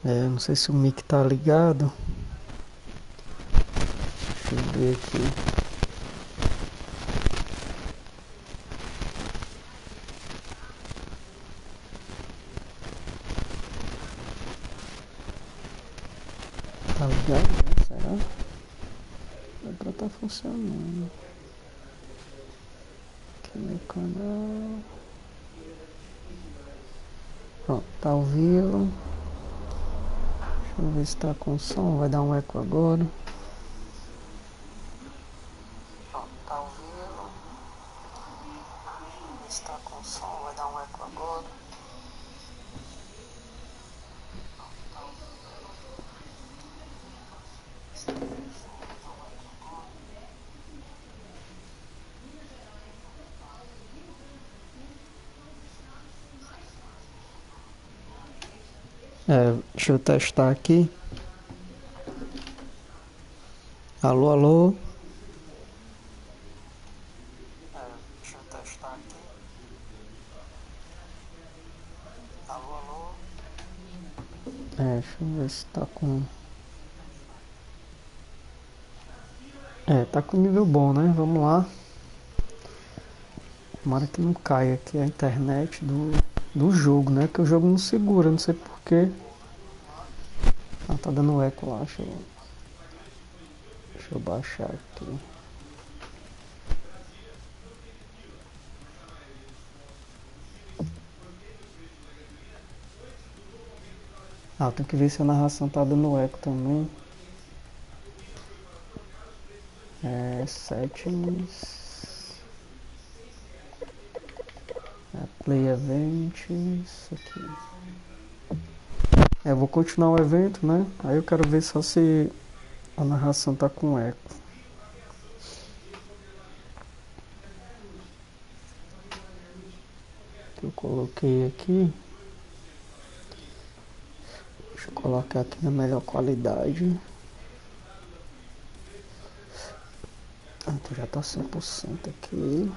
Não sei se o mic tá ligado. Deixa eu ver aqui. Tá ligado, né? Será? É pra tá funcionando. Aqui no canal. Pronto, tá ao vivo. Deixa eu ver se tá com som. Vai dar um eco agora. Pronto, tá ao vivo. Deixa eu ver se tá com som. Vai dar um eco agora. Deixa eu testar aqui. Alô, alô. Deixa eu testar aqui. Alô, alô. Deixa eu ver se tá com... tá com nível bom, né? Vamos lá. Tomara que não caia aqui a internet do jogo, né? Que o jogo não segura, não sei porquê. Tá dando eco lá, deixa eu baixar aqui. Tem que ver se a narração tá dando eco também. Settings. Play Event. Isso aqui. Vou continuar o evento, né? Aí eu quero ver só se a narração tá com eco. Que eu coloquei aqui. Deixa eu colocar aqui na melhor qualidade. Então já tá 100% aqui.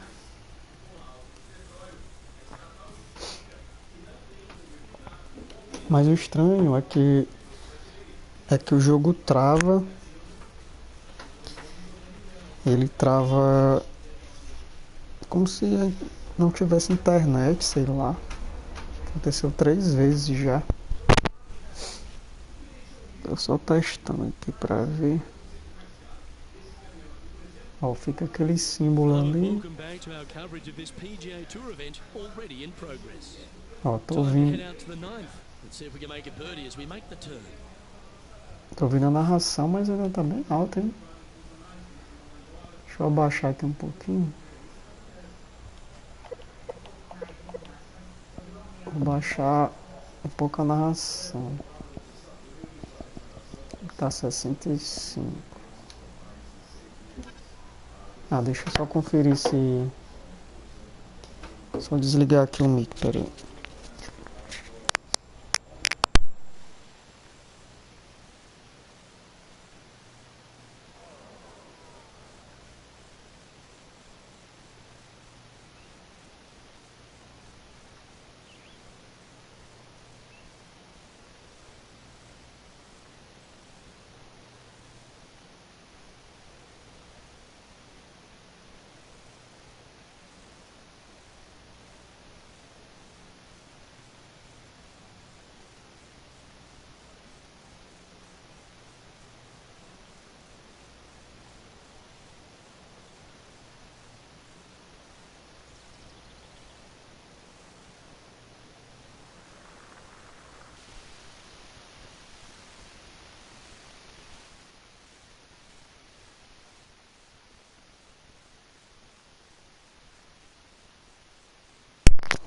Mas o estranho é que o jogo trava. Ele trava como se não tivesse internet, sei lá. Aconteceu 3 vezes já. Tô só testando aqui pra ver. Fica aquele símbolo ali. Tô ouvindo. Tô ouvindo a narração, mas ainda tá bem alta, hein? Deixa eu abaixar aqui um pouquinho. Vou baixar um pouco a narração. Tá 65. Deixa eu só conferir se... Só desligar aqui o mic, peraí.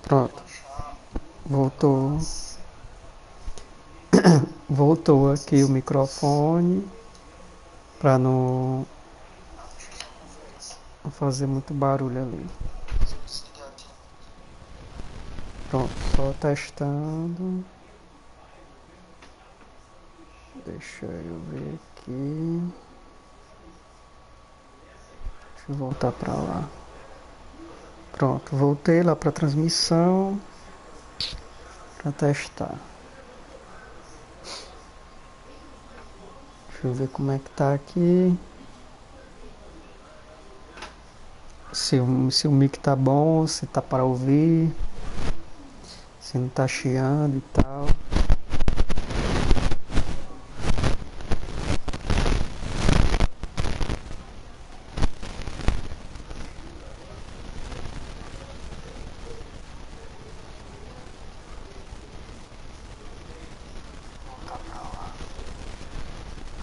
Pronto. Voltou aqui o microfone para não fazer muito barulho ali. Pronto, só testando. Deixa eu ver aqui. Deixa eu voltar para lá. Pronto, voltei lá para transmissão para testar. Deixa eu ver como é que tá aqui. Se o mic tá bom, se tá para ouvir, se não tá chiando e tal.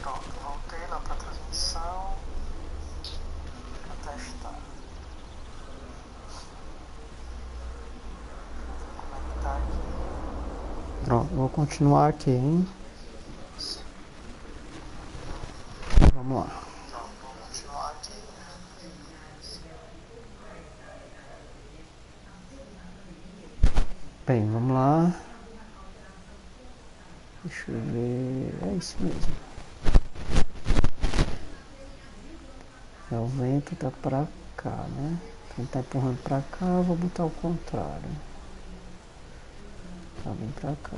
Pronto, voltei lá pra transmissão pra testar. Como é que tá aqui? Pronto, vou continuar aqui, hein? Vamos lá. Pronto, vou continuar aqui. Bem, vamos lá. Deixa eu ver. É isso mesmo. É, o vento tá pra cá, né? Quem tá empurrando pra cá, eu vou botar o contrário. Tá bem pra cá.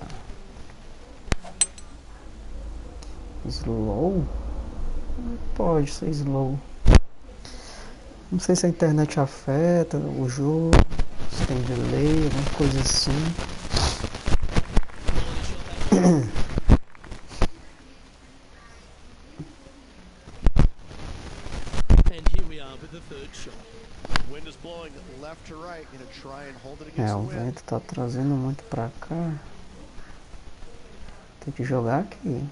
Slow? Não pode ser slow. Não sei se a internet afeta o jogo, se tem delay, alguma coisa assim. É, o vento tá trazendo muito pra cá. Tem que jogar aqui.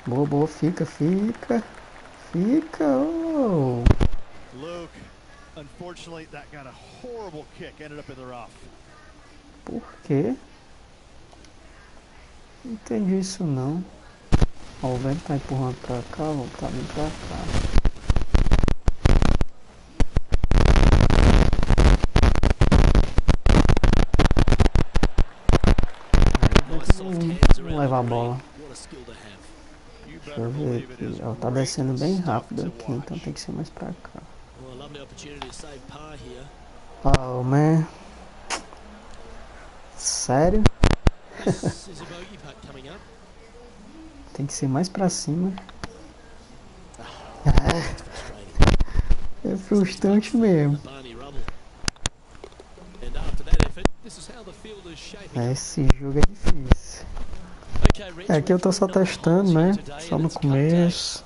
Boa, boa, fica. Fica, oh. Luke, unfortunately, that got a horrible kick, ended up in the rough. Por quê? Não entendi isso não. Ó, o vento tá empurrando pra cá, vou tá vindo pra cá. Não levar a bola. Deixa eu ver aqui. Ó, tá descendo bem rápido aqui, então tem que ser mais pra cá. Oh, man. Sério? Tem que ser mais pra cima. É frustrante mesmo. Esse jogo é difícil. Aqui eu tô só testando, né? Só no começo.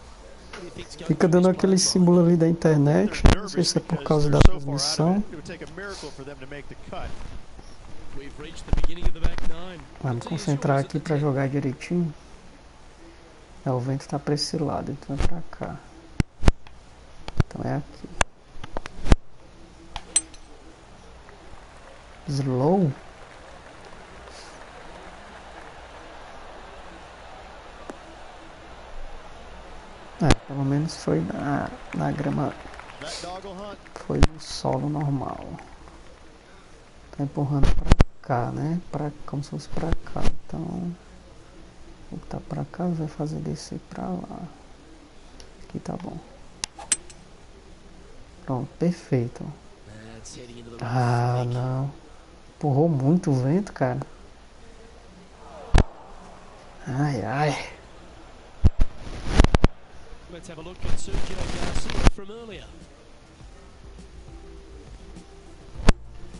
Fica dando aquele símbolo ali da internet. Não sei se é por causa da transmissão. Vamos concentrar aqui pra jogar direitinho. É, o vento tá pra esse lado, então é pra cá. Então é aqui. Slow? É, pelo menos foi na grama. Foi no solo normal. Tá empurrando pra cá, né? Como se fosse pra cá. Então, o que tá pra cá vai fazer descer pra lá. Aqui tá bom. Pronto, perfeito. Ah, não. Empurrou muito o vento, cara. Ai, ai.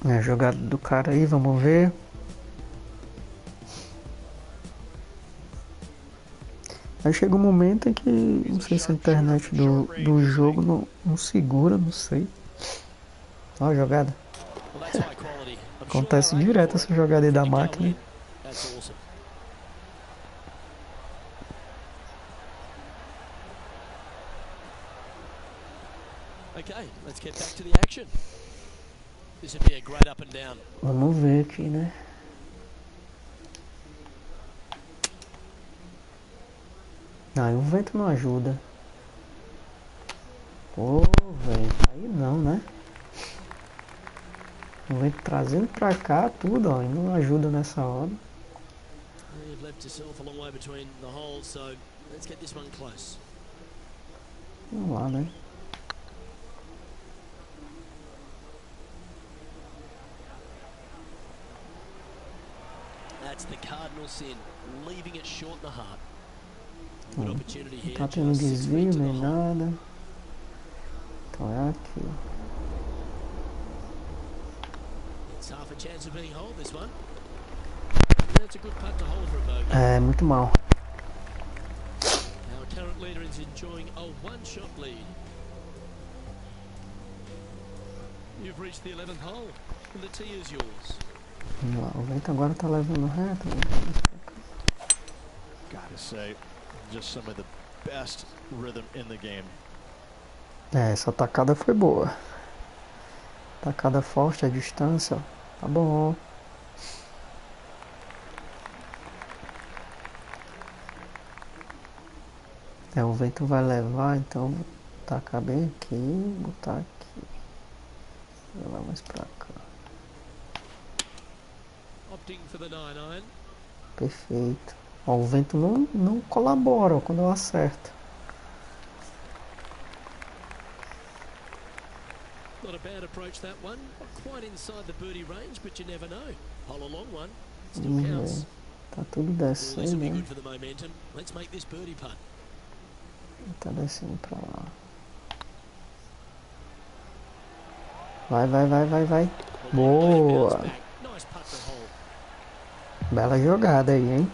É a jogada do cara aí, vamos ver. Aí chega um momento em que, não sei se a internet do jogo não segura, não sei. Ó a jogada. Acontece direto essa jogada aí da máquina. Vamos ver aqui, né? Aí o vento não ajuda. Pô, velho, aí não, né? O vento trazendo pra cá tudo, ó, e não ajuda nessa hora. Vamos lá, né? Não tá tendo desvio nem nada. Então é aqui. É muito mal. O vento agora tá levando reto. Gotta say, just some of the best rhythm in the game. Essa tacada foi boa. Tacada forte, a distância, ó. Tá bom. O vento vai levar, então vou tacar bem aqui, botar aqui. Levar mais pra cá. Perfeito. Ó, o vento não colabora, ó, quando eu acerto. Not a bad approach that one. Not quite inside the birdie range, but you never know. Hole a long one. Still counts. Tá tudo descendo, This will be good for the momentum. Let's make this birdie putt. Tá descendo pra lá. Vai. Boa. Nice putt to hole. Bela jogada aí, hein?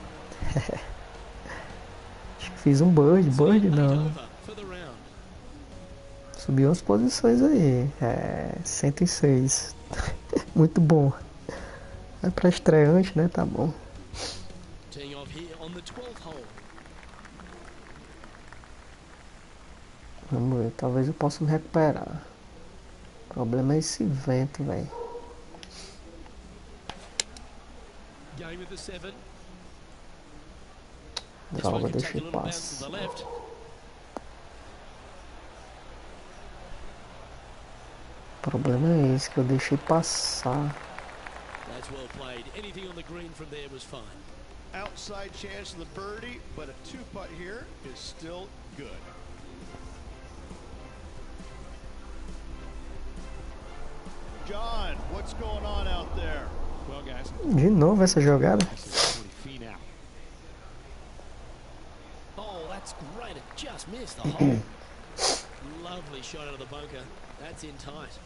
Acho que fiz um birdie não. Subiu as posições aí. 106. Muito bom. É pra estreante, né? Tá bom. Vamos ver, talvez eu possa me recuperar. O problema é esse vento, velho. Droga, deixei passar. O problema é esse, que eu deixei passar. Outside chance of the birdie, but a two-putt here is still good. John, what's going on out there? Well, guys. De novo essa jogada. Oh, that's great. It just missed the hole. Lovely shot out of the bunker. That's in tight.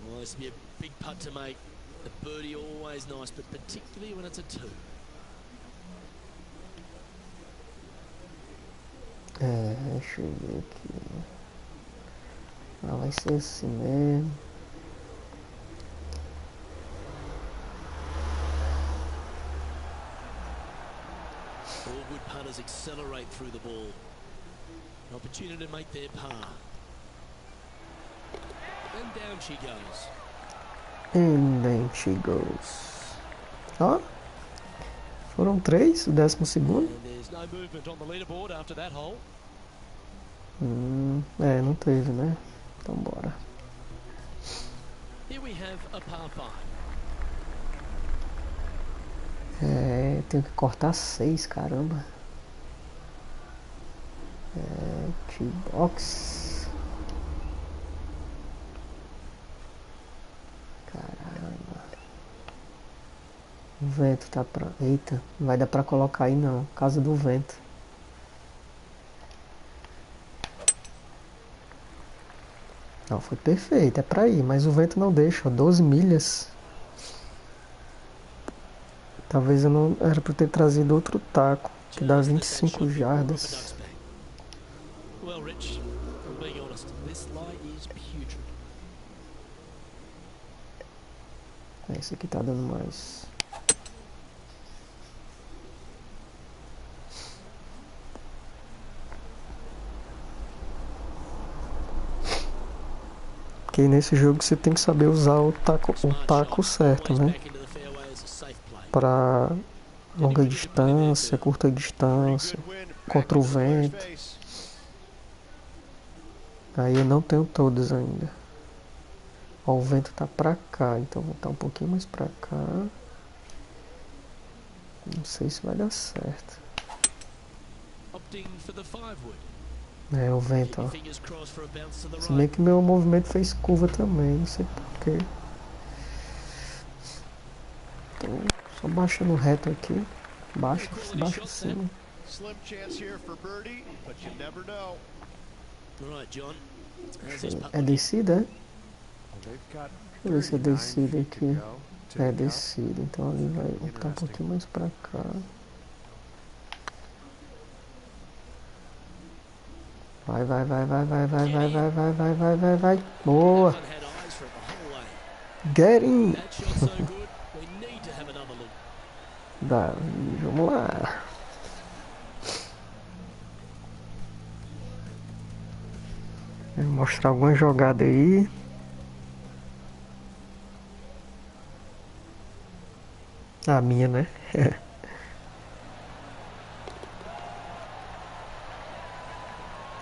Well, this will be a big putt to make. The birdie always nice, but particularly when it's a two. Deixa eu ver aqui. Vai ser assim mesmo. All good putters accelerate through the ball. An opportunity to make their par. And down she goes. And then she goes. Ó. Foram 3, o 12º. There's no movement on the leaderboard after that hole. Não teve, né? Então bora. Here we have a par 5. Tenho que cortar 6, caramba. T-box. Caramba. O vento tá pra... Eita, não vai dar pra colocar aí não, por causa do vento. Não, foi perfeito, é pra ir, mas o vento não deixa, 12 milhas. Talvez eu não... Era pra eu ter trazido outro taco, que dá 25 jardas. Esse aqui tá dando mais. Porque nesse jogo você tem que saber usar o taco certo, né? Para longa distância, curta distância, contra o vento. Aí eu não tenho todos ainda. Ó, o vento tá pra cá, então vou botar um pouquinho mais pra cá. Não sei se vai dar certo. O vento, ó. Se bem que meu movimento fez curva também, não sei porquê. Então, Só baixando reto aqui. Baixa cima. Slim chance here for birdie, but you never know. All right, John. How's this putt É looking? descida, é? They've got Deixa eu ver se é 39 descida feet to aqui. go to É the cup. descida, então ali vai botar um pouquinho mais pra cá. Vai. Boa! That one had eyes for it the whole way. Get in! That shot so good, we need to have another look. Davi, vamos lá. Vou mostrar alguma jogada aí. A minha, né?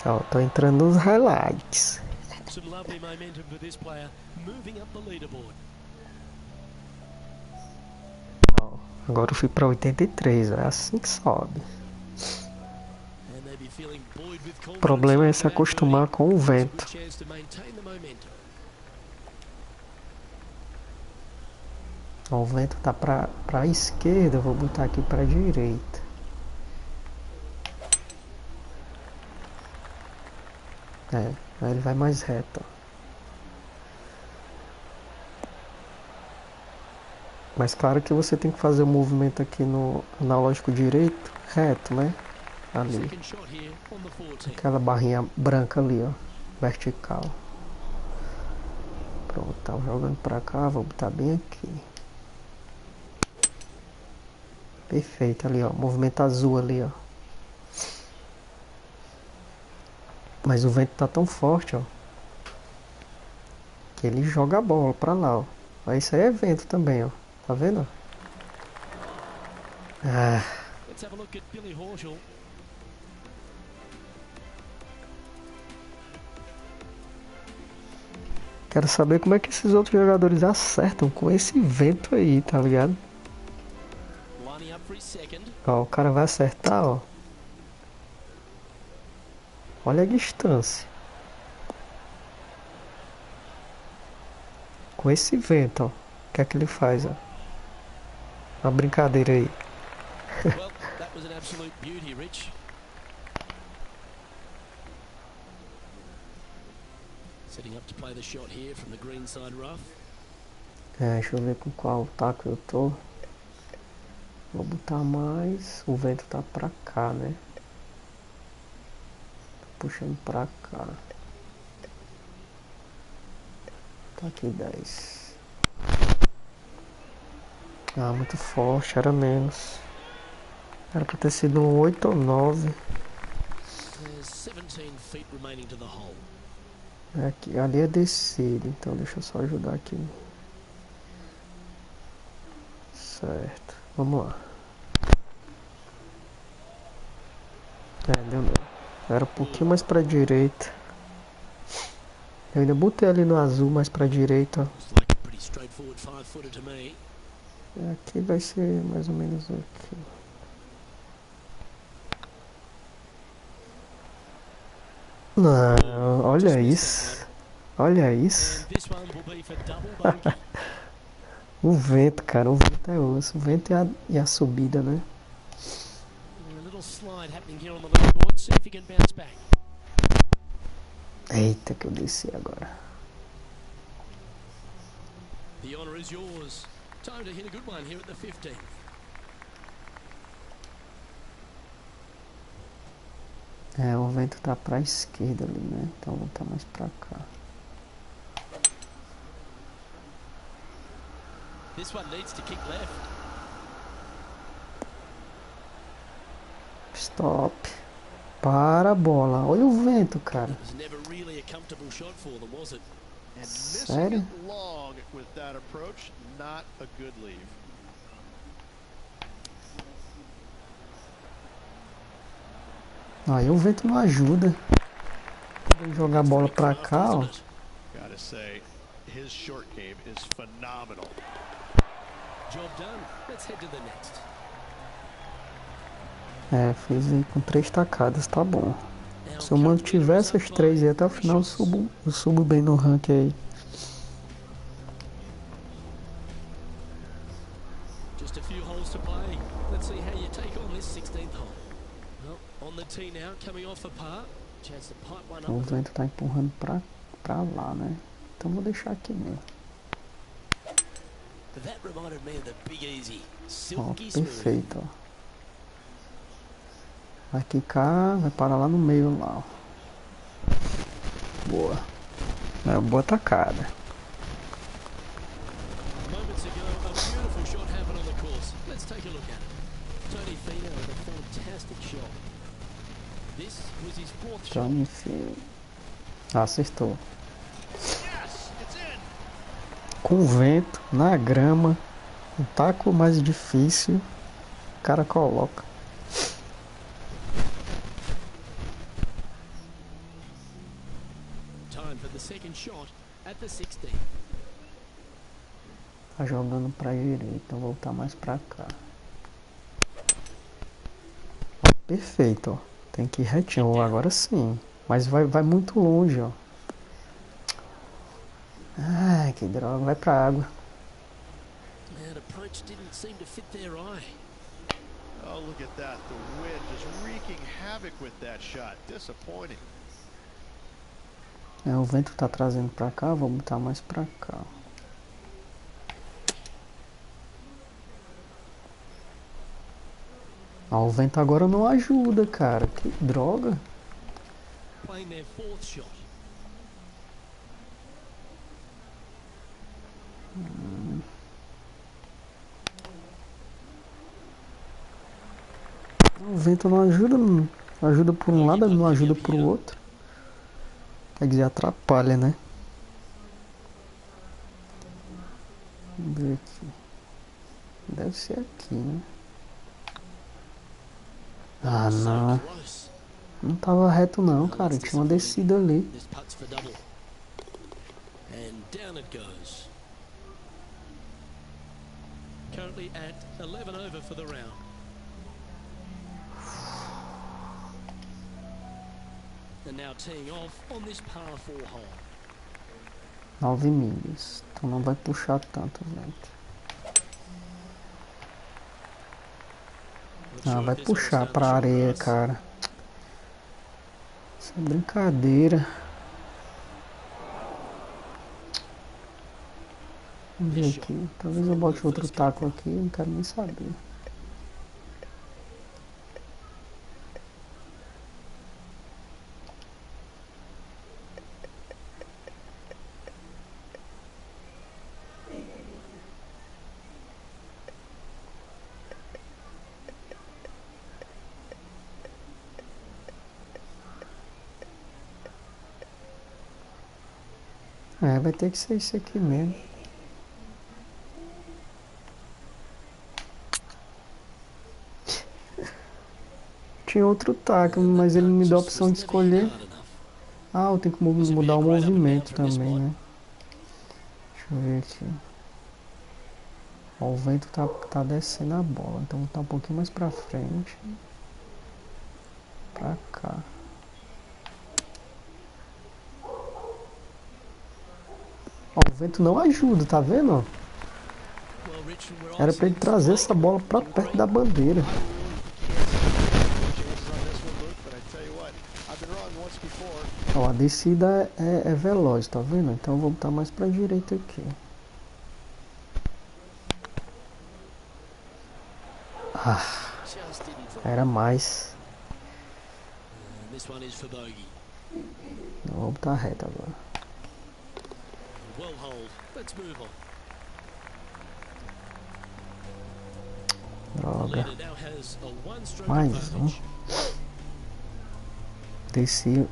Ó, tô entrando nos highlights. Some lovely momentum for this player, moving up the leaderboard. Ó, agora eu fui pra 83, é assim que sobe. And they'd be feeling buoyed with confidence. O problema é se after that acostumar birdie. com o It's a good vento. chance to maintain the momentum. Ó, o vento tá pra esquerda, eu vou botar aqui pra direita. É, aí ele vai mais reto, ó. Mas claro que você tem que fazer o movimento aqui no analógico direito, reto, né? Ali, Second shot here on the 14. aquela barrinha branca ali, ó, vertical. Pronto, tá jogando pra cá, vou botar bem aqui. Perfeito, ali, ó, movimento azul ali, ó. Mas o vento tá tão forte, ó, que ele joga a bola pra lá, ó. Mas isso aí é vento também, ó. Tá vendo? Ah, Let's have a look at Billy Horschel. quero saber como é que esses outros jogadores acertam com esse vento aí, tá ligado? Lining up for his second. Ó, o cara vai acertar, ó. Olha a distância. Com esse vento, ó. O que é que ele faz, ó? Uma brincadeira aí. Well, that was an absolute beauty, Rich. Setting up to play the shot here from the green side rough. É, deixa eu ver com qual taco eu tô. Vou botar mais. O vento tá pra cá, né? Tô puxando pra cá. Tá aqui 10. Ah, muito forte, era menos. Era pra ter sido um 8 ou 9. There's 17 feet remaining to the hole. Aqui, ali é descida, então deixa eu só ajudar aqui. Certo, vamos lá. Deu não. Era um pouquinho mais pra direita. Eu ainda botei ali no azul mais pra direita. Looks like a pretty straightforward 5-footer to me. Aqui vai ser mais ou menos aqui. Não, olha isso. Olha isso. And this one will be for double bogey. O vento, cara, o vento é osso. O vento e a subida, né? A little slide happening here on the leaderboard. See if you can bounce back. Eita, que eu desci agora. The honour is yours. Time to hit a good one here at the 15th. É, o vento tá pra esquerda ali, né? Então vou botar mais pra cá. This one needs to kick left. Stop. Para a bola. Olha o vento, cara. It was never really a comfortable shot for them, was it? And missing Sério? it long with that approach, not a good leave. Aí o vento não ajuda. Vou jogar a bola pra cá, ó. Gotta say, his short game is phenomenal. Job done. Let's head to the next. É, fiz aí com 3 tacadas, tá bom. Now, Se eu mantiver essas 3 aí até o final, eu subo bem no ranking aí. Just a few holes tee now, coming off a par. Chance to pipe one O up. vento tá empurrando pra lá, né? Então vou deixar aqui mesmo. That reminded me of the Big Easy. Ó, Silky smooth. perfeito, ó. Vai quicar, vai parar lá no meio lá, ó. Boa. É uma boa tacada. Moments ago, a beautiful shot happened on the course. Let's take a look at it. Tony Fino with a fantastic shot. This was his fourth shot. Tony Fino. Acertou. Yes, it's in. Com vento, na grama, um taco mais difícil, o cara coloca. Time for the second shot at the 16. Tá jogando pra direita, vou voltar mais pra cá. Ó, perfeito, ó. Tem que ir retinho, ó, agora sim. Mas vai muito longe, ó. Ai, que droga, vai pra água. That approach didn't seem to fit their eye. Oh, look at that. The wind just wreaking havoc with that shot. Disappointing. É, o vento tá trazendo pra cá, vou botar mais pra cá. Ó, o vento agora não ajuda, cara. Que droga. Playing their fourth shot. O vento não ajuda, não ajuda por um lado, não ajuda pro outro. Quer dizer, atrapalha, né? Vamos ver aqui. Deve ser aqui, né? Ah, não. Close. Não tava reto não, cara. Tinha uma descida ali. This putt's for double. And down it goes. Currently at 11 over for the round. And now teeing off on this par 4 hole. 9 milhas. Então não vai puxar tanto o vento. Ah, vai puxar pra areia, cara. Isso é brincadeira. Vamos ver aqui. Talvez eu bote outro taco aqui. Não quero nem saber. É, vai ter que ser isso aqui mesmo. Tinha outro taco, mas ele me dá a opção de escolher. Ah, eu tenho que mudar o movimento também, né? Deixa eu ver aqui. Ó, o vento tá descendo a bola, então vou botar um pouquinho mais pra frente. Pra cá. Ó, o vento não ajuda, tá vendo? Era pra ele trazer essa bola pra perto da bandeira. Ó, a descida é veloz, tá vendo? Então eu vou botar mais pra direita aqui. Ah, era mais. Não, vou botar reto agora. Droga. Mais um. Desci.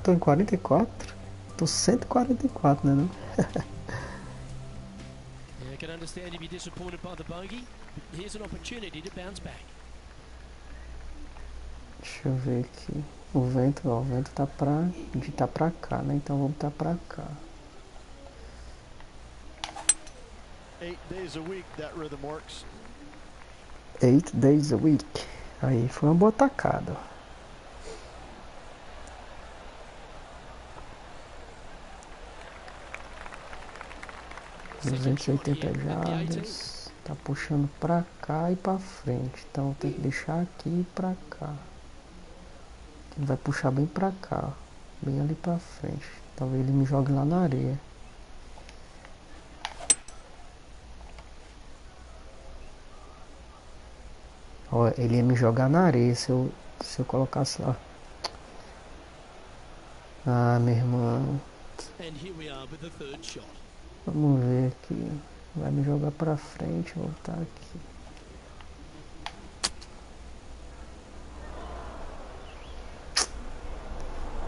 Tô em 44? Tô 144, né não? I can understand you'd be disappointed by the bogey, but here's an opportunity to bounce back. Deixa eu ver aqui. O vento, ó, o vento tá pra cá, né? Então vamos botar pra cá. 8 days a week, that rhythm works. 8 days a week. Aí foi uma boa tacada. 280 jardas. Tá puxando pra cá e pra frente. Então tem que deixar aqui e pra cá. Ele vai puxar bem pra cá. Bem ali pra frente. Talvez ele me jogue lá na areia. Ó, ele ia me jogar na areia se eu colocasse lá. Ah, meu irmão. Vamos ver aqui. Vai me jogar pra frente. Voltar aqui.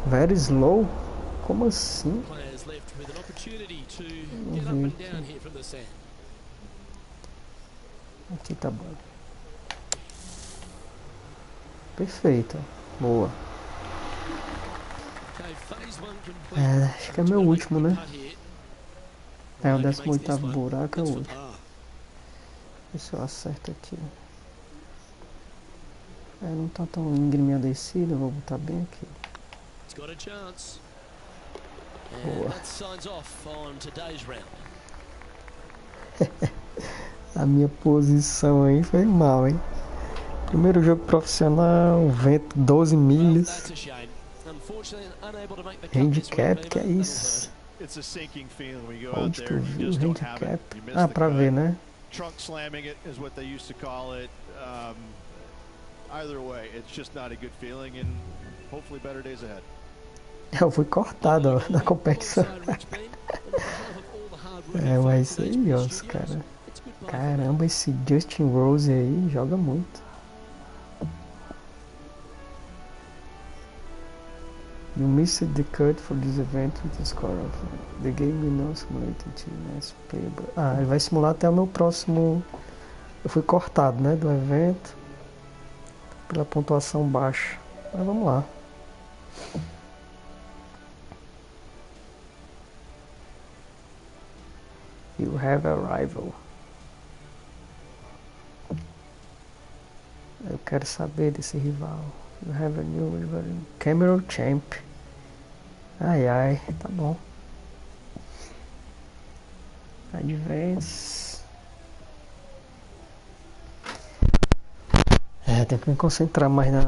Very slow? Como assim? Vamos ver aqui. Aqui tá bom. Perfeito. Boa. Acho que é meu último, né? É o 18º buraco, é o último. Deixa eu se eu acerto aqui. Não tá tão íngreme a descida, vou botar bem aqui. Boa. A minha posição aí foi mal, hein? Primeiro jogo profissional, vento 12 milhas. Handicap, que é isso? Onde tu viu handicap? Ah, pra ver, né? Trunk slamming it is what they used to call it. Either way, it's just not a good feeling, and hopefully better days ahead. Eu fui cortado, ó, na competição. Mas isso aí, ó, os caras. Caramba, esse Justin Rose aí joga muito. You missed the cut for this event with the score of the game will not simulate until next playable. Ah, ele vai simular até o meu próximo. Eu fui cortado, né, do evento pela pontuação baixa. Mas vamos lá. You have a rival. Eu quero saber desse rival. You have a new rival. Cameron Champ. Ai ai, tá bom. Advance. Tenho que me concentrar mais na.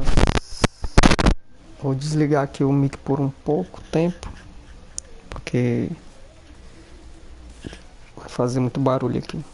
Vou desligar aqui o mic por um pouco tempo. Porque vai fazer muito barulho aqui.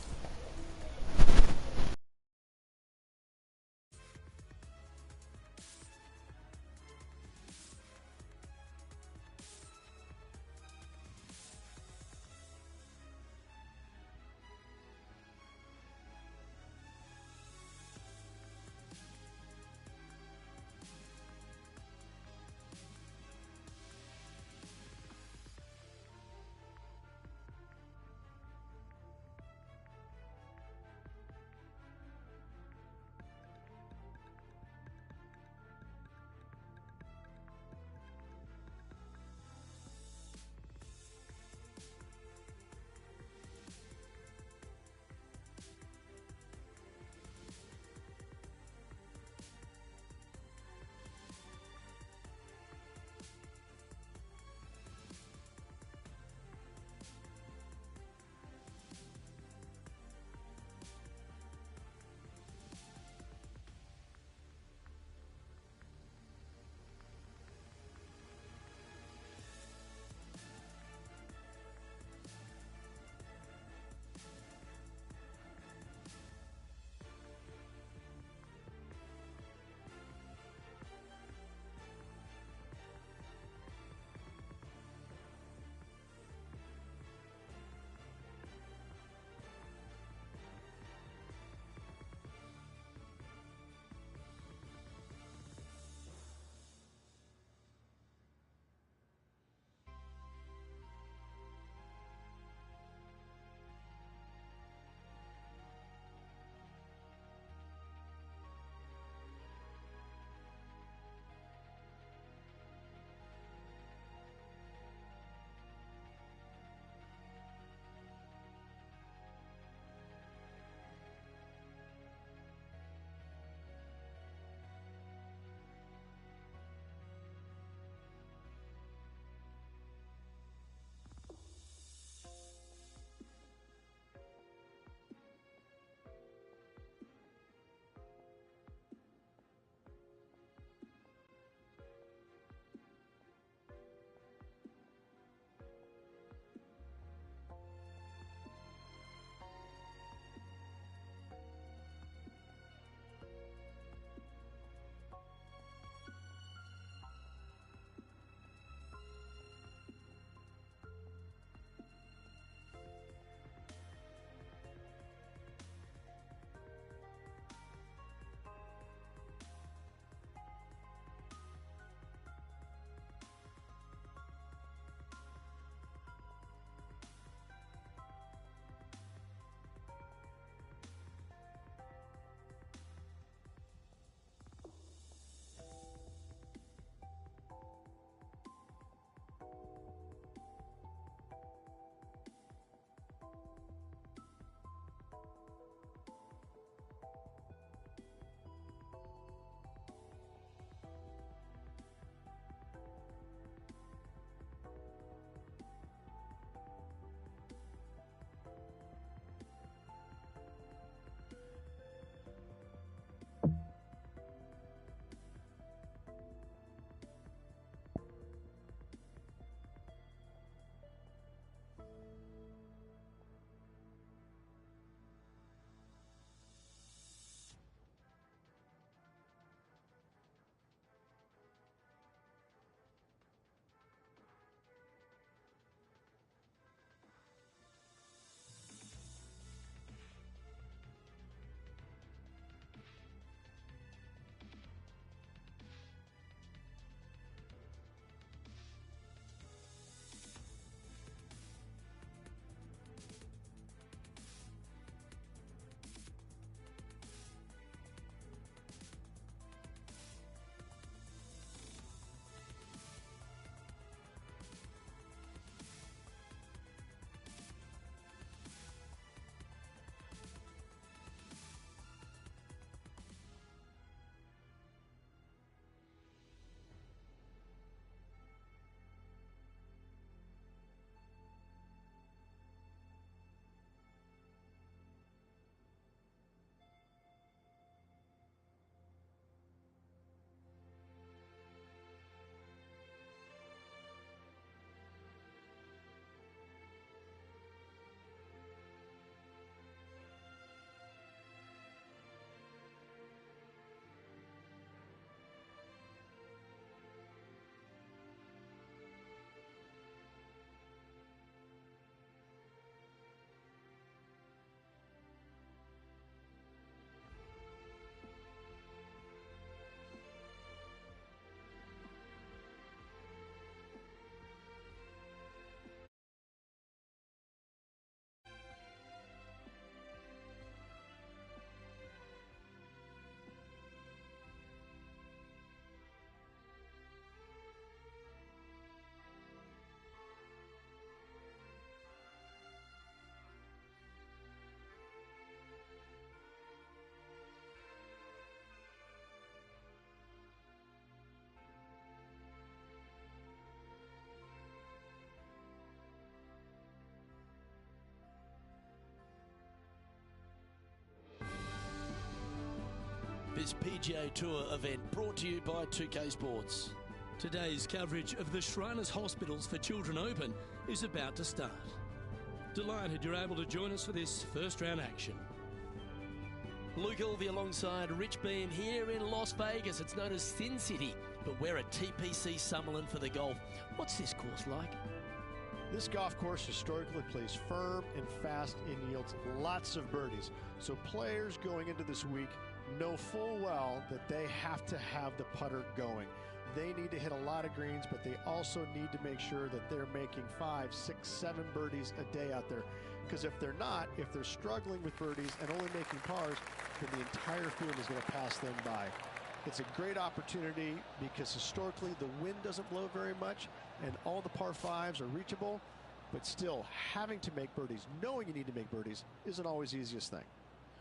this PGA Tour event brought to you by 2K Sports. Today's coverage of the Shriners Hospitals for Children Open is about to start. Delighted you're able to join us for this first round action. Luke Ilvey alongside Rich Beam here in Las Vegas. It's known as Sin City, but we're at TPC Summerlin for the golf. What's this course like? This golf course historically plays firm and fast and yields lots of birdies. So players going into this week know full well that they have to have the putter going. They need to hit a lot of greens, but they also need to make sure that they're making 5, 6, 7 birdies a day out there. Because if they're not, if they're struggling with birdies and only making pars, then the entire field is going to pass them by. It's a great opportunity because historically the wind doesn't blow very much and all the par 5s are reachable, but still having to make birdies, knowing you need to make birdies, isn't always the easiest thing.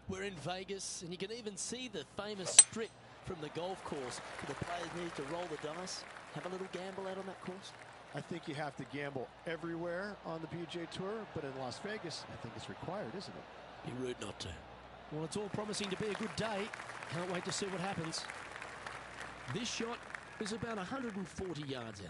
We're in Vegas and you can even see the famous strip from the golf course. The players need to roll the dice, have a little gamble out on that course. I think you have to gamble everywhere on the PGA Tour, but in Las Vegas, I think it's required, isn't it? Be rude not to. Well, it's all promising to be a good day. Can't wait to see what happens. This shot is about 140 yards out.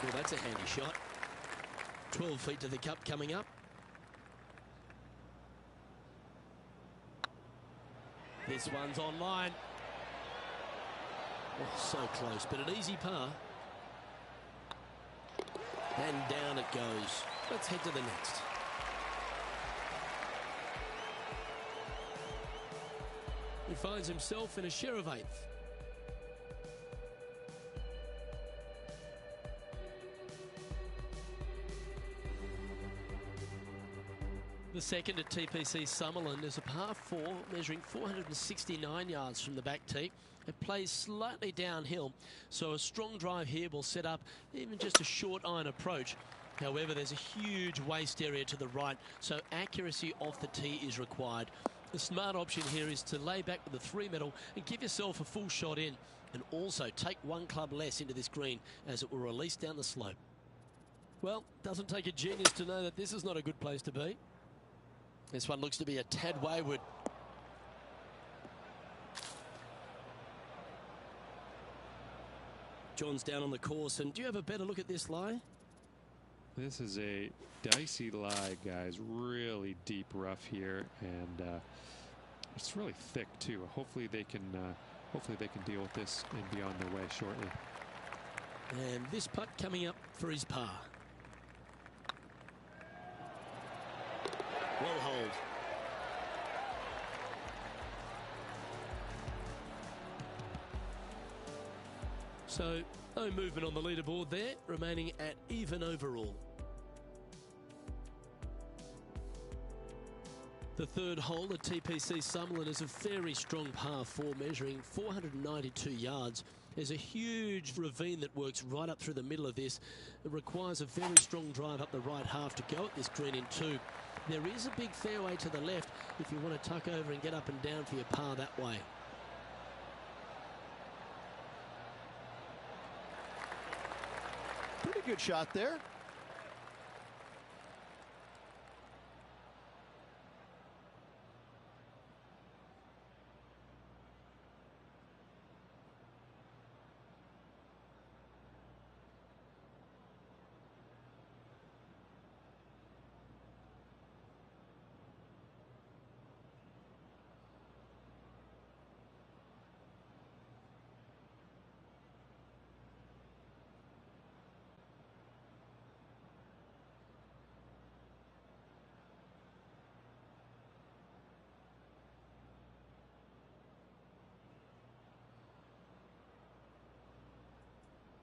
Well, that's a handy shot. 12 feet to the cup coming up. This one's online. Oh, so close, but an easy par. And down it goes. Let's head to the next. He finds himself in a share of 8th. The second at TPC Summerlin is a par 4 measuring 469 yards from the back tee. It plays slightly downhill, so a strong drive here will set up even just a short iron approach. However, there's a huge waste area to the right, so accuracy off the tee is required. The smart option here is to lay back with the 3-metal and give yourself a full shot in, and also take 1 club less into this green as it will release down the slope. Well, doesn't take a genius to know that this is not a good place to be. This one looks to be a tad wayward. John's down on the course, and do you have a better look at this lie? This is a dicey lie, guys. Really deep rough here, and it's really thick too. Hopefully they can deal with this and be on their way shortly. And this putt coming up for his par. Well hold. So, no movement on the leaderboard there, remaining at even overall. The third hole at TPC Summerlin is a very strong par 4 measuring 492 yards. There's a huge ravine that works right up through the middle of this. It requires a very strong drive up the right half to go at this green in 2. There is a big fairway to the left if you want to tuck over and get up and down for your par that way. Pretty good shot there.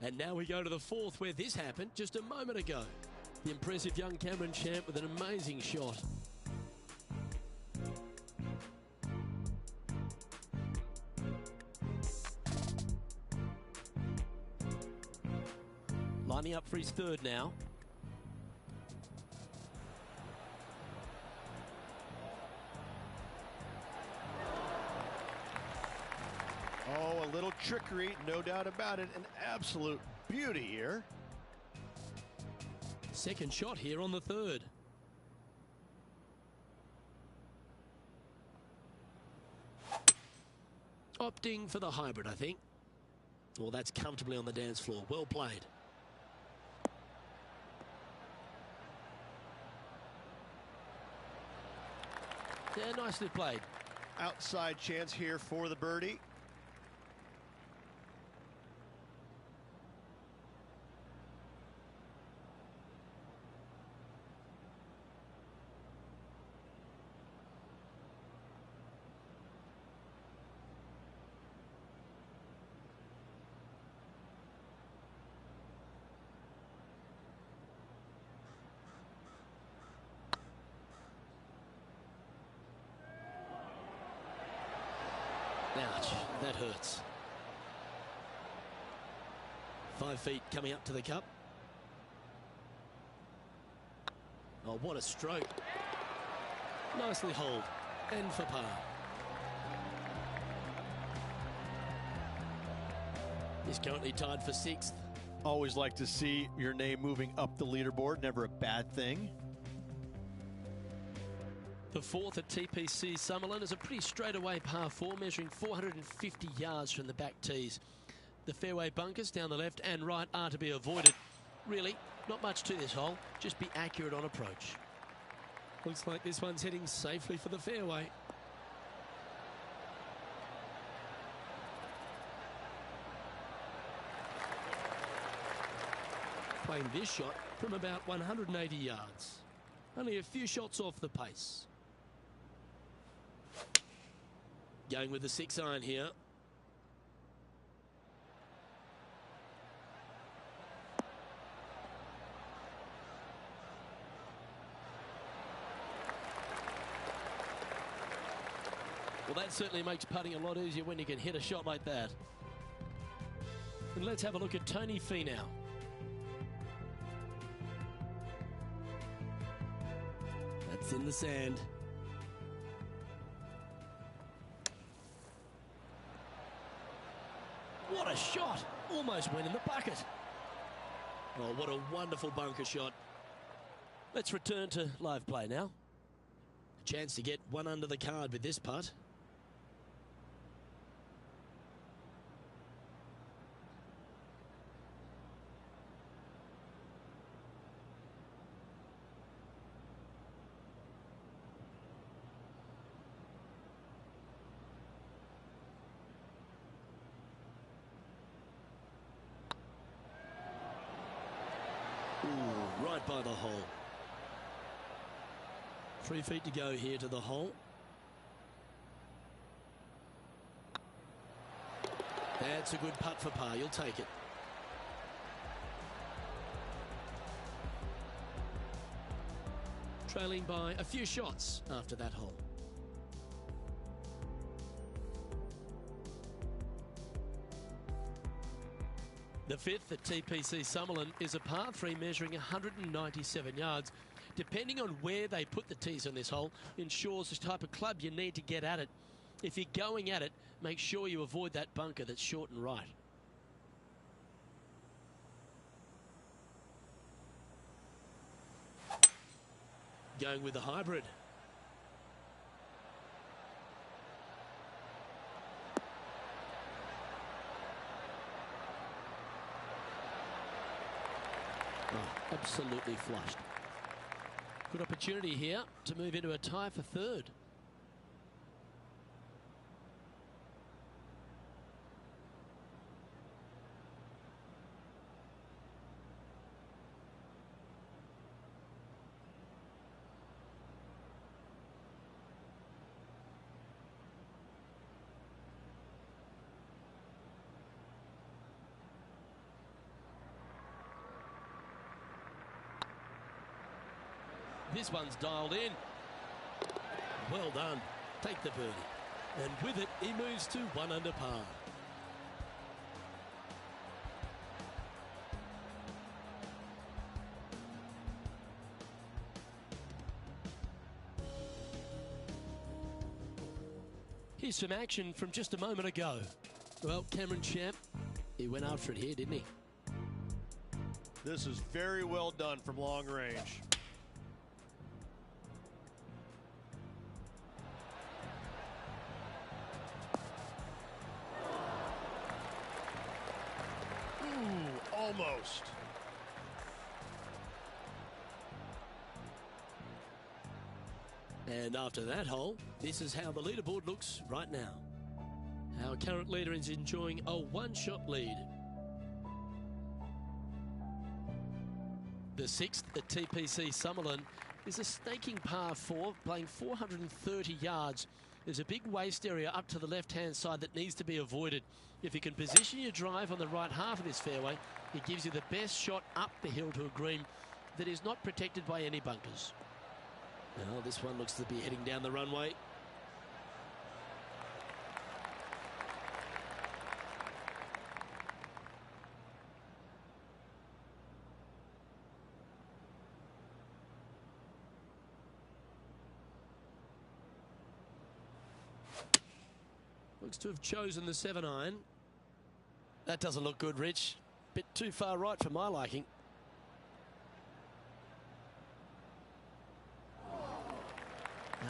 And now we go to the fourth, where this happened just a moment ago. The impressive young Cameron Champ with an amazing shot. Lining up for his third now. little trickery, no doubt about it. An absolute beauty here. Second shot here on the third. Opting for the hybrid, I think. Well, that's comfortably on the dance floor. Well played. Yeah, nicely played. Outside chance here for the birdie. Ouch, that hurts. 5 feet coming up to the cup. Oh, what a stroke. Nicely holed. And for par. He's currently tied for 6th. Always like to see your name moving up the leaderboard. Never a bad thing. The 4th at TPC Summerlin is a pretty straightaway par 4, measuring 450 yards from the back tees. The fairway bunkers down the left and right are to be avoided. Really, not much to this hole. Just be accurate on approach. Looks like this one's heading safely for the fairway. Playing this shot from about 180 yards. Only a few shots off the pace. Going with the 6-iron here. Well, that certainly makes putting a lot easier when you can hit a shot like that. And let's have a look at Tony Finau. That's in the sand. What a shot! Almost went in the bucket. Oh, what a wonderful bunker shot. Let's return to live play now. A chance to get one under the card with this putt. Ooh, right by the hole. 3 feet to go here to the hole. That's a good putt for par. You'll take it. Trailing by a few shots after that hole. The 5th at TPC Summerlin is a par 3 measuring 197 yards. Depending on where they put the tees on this hole ensures the type of club you need to get at it. If you're going at it, make sure you avoid that bunker that's short and right. Going with the hybrid. Oh, absolutely flushed. Good opportunity here to move into a tie for 3rd. This one's dialed in. Well done. Take the birdie. And with it, he moves to 1 under par. Here's some action from just a moment ago. Well, Cameron Champ, he went after it here, didn't he? This is very well done from long range. Ooh, almost. And after that hole, this is how the leaderboard looks right now. Our current leader is enjoying a one-shot lead. The sixth at TPC Summerlin is a staking par 4, playing 430 yards. There's a big waste area up to the left-hand side that needs to be avoided. If you can position your drive on the right half of this fairway, it gives you the best shot up the hill to a green that is not protected by any bunkers. Now this one looks to be heading down the runway. Looks to have chosen the 7-iron. That doesn't look good, Rich. Bit too far right for my liking.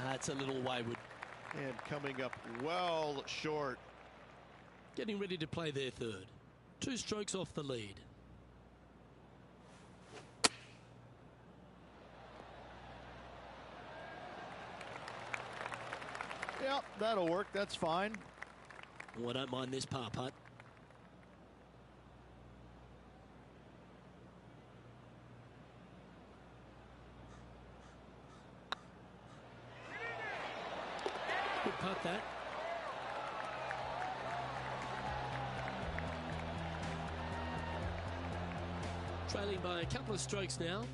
That's a little wayward. And coming up well short. Getting ready to play their third. 2 strokes off the lead. Yep, that'll work. That's fine. Oh, I don't mind this par putt. Good putt, that. Trailing by a couple of strokes now.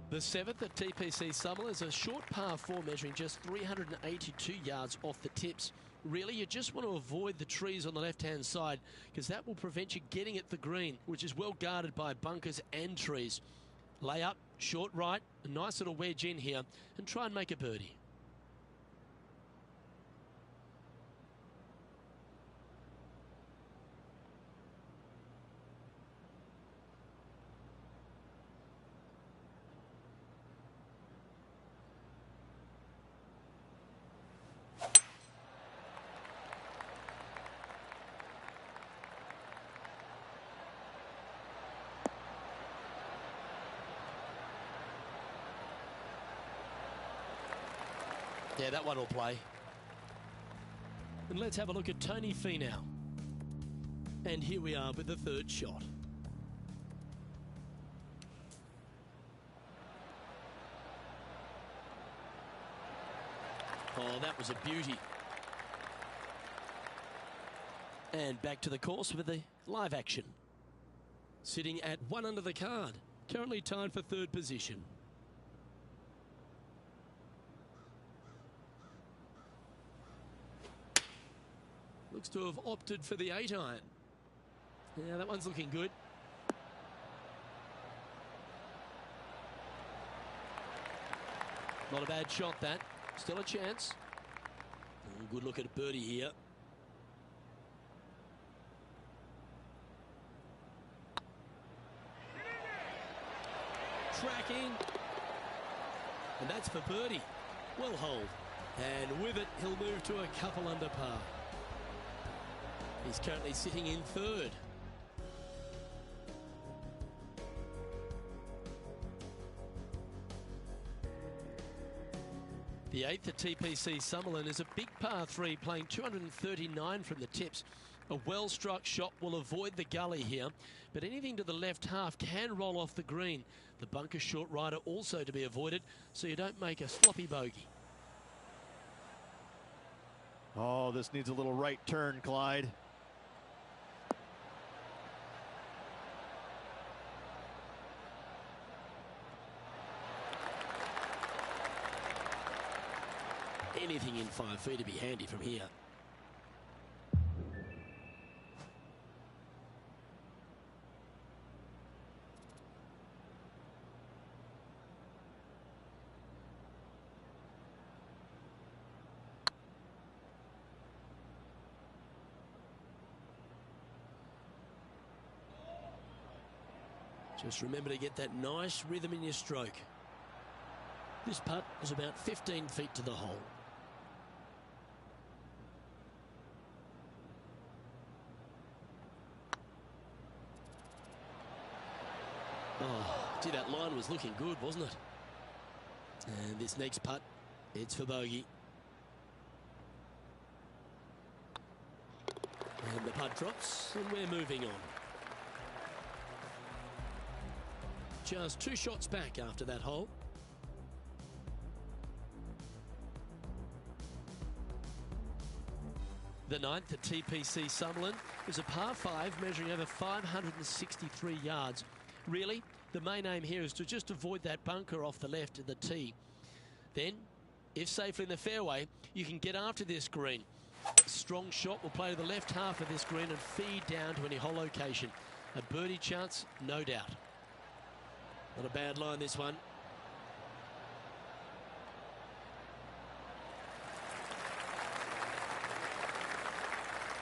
The 7th at TPC Summerlin is a short par 4 measuring just 382 yards off the tips. Really, you just want to avoid the trees on the left-hand side because that will prevent you getting at the green, which is well guarded by bunkers and trees. Lay up, short right, a nice little wedge in here, and try and make a birdie. Yeah, that one will play. And let's have a look at Tony Finau. And here we are with the third shot. Oh, that was a beauty. And back to the course with the live action. Sitting at 1 under the card. Currently tied for third position. Looks to have opted for the 8-iron. Yeah, that one's looking good. Not a bad shot, that. Still a chance. Oh, good look at a birdie here. Tracking. And that's for birdie. Well holed. And with it, he'll move to a couple under par. He's currently sitting in third. The 8th at TPC Summerlin is a big par 3, playing 239 from the tips. A well-struck shot will avoid the gully here, but anything to the left half can roll off the green. The bunker short rider also to be avoided, so you don't make a sloppy bogey. Oh, this needs a little right turn, Clyde. Anything in 5 feet to be handy from here. Just remember to get that nice rhythm in your stroke. This putt is about 15 feet to the hole. Oh, gee, that line was looking good, wasn't it? And this next putt, it's for bogey. And the putt drops, and we're moving on. Just 2 shots back after that hole. The 9th at TPC Summerlin is a par 5 measuring over 563 yards. Really, the main aim here is to just avoid that bunker off the left of the tee. Then, if safely in the fairway, you can get after this green. A strong shot will play to the left half of this green and feed down to any hole location. A birdie chance, no doubt. Not a bad line, this one.